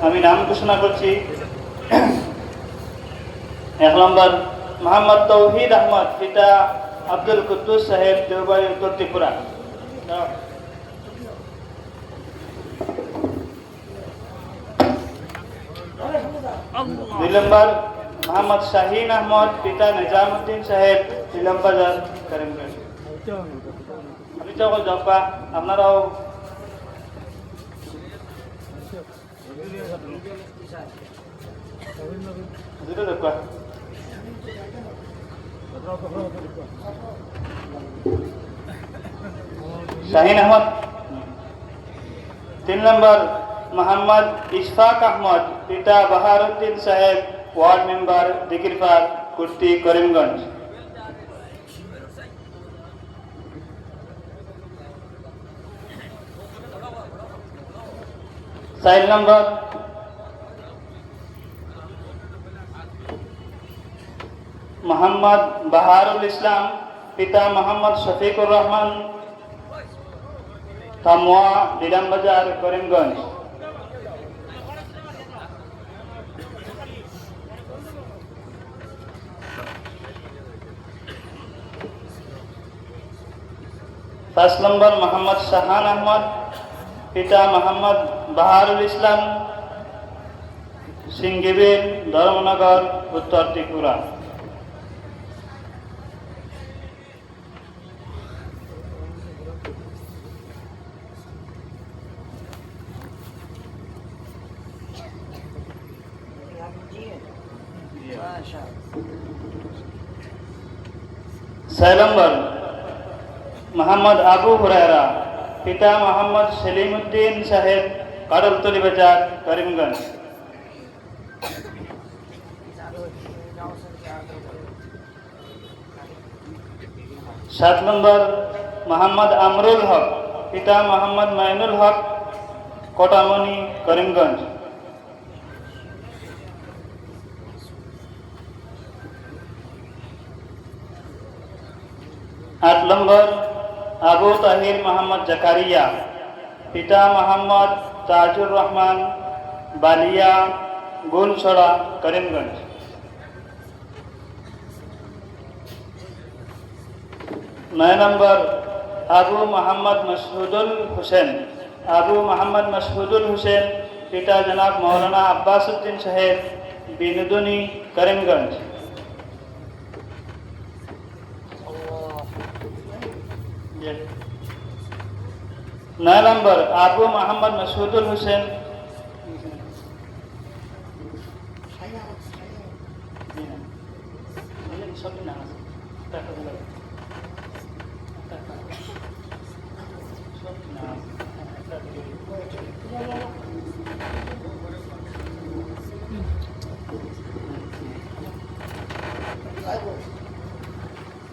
আমি নাম ঘোষণা করছি। 1 নম্বর মোহাম্মদ তৌহিদ আহমদ, পিতা আব্দুল কুদ্দুস সাহেব, দেওবাড়ি, উত্তর ত্রিপুরা। 2 নম্বর মোহাম্মদ শাহিন আহমদ, পিতা নিজামুদ্দিন সাহেব, ইলম বাজার, করিমগঞ্জ। আমি সকল জব্বা আপনারাও শাহিন আহমদ। 3 নম্বর মোহাম্মদ ইশফাক আহমদ, পিতা বাহারুদ্দিন সাহেব, ওয়ার্ড মেম্বার, দিকিরপাড়, কুর্তি, করিমগঞ্জ। 4 নম্বর মোহাম্মদ বাহারুল ইসলাম, পিতা মোহাম্মদ শফিকুর রহমান, থামোয়া, ইলম বাজার, করিমগঞ্জ। 5 নম্বর মোহাম্মদ শাহান আহমদ, পিতা মোহাম্মদ বাহারুল ইসলাম, সিংগিবিল, ধর্মনগর, উত্তর ত্রিপুরা। নম্বর মোহাম্মদ আবু হুরায়রা, পিতা মোহাম্মদ সেলিমউদ্দিন সাহেব, কাডলতলি বাজার, করিমগঞ্জ। 7 নম্বর মোহাম্মদ আমরুল হক, পিতা মোহাম্মদ মাইনুল হক, কোটামণি, করিমগঞ্জ। 8 নম্বর আবু তাহির মোহাম্মদ জাকারিয়া, পিতা মোহাম্মদ তাজুর রহমান, বালিয়া, গুলছড়া, করিমগঞ্জ। 9 নম্বর আবু মোহাম্মদ মাসউদুল হোসেন, পিতা জনাব মৌলানা আব্বাসউদ্দিন সাহেব, বিনোদনী, করিমগঞ্জ। 9 নম্বর আবু মোহাম্মদ মাসউদুল হোসেন,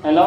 হ্যালো।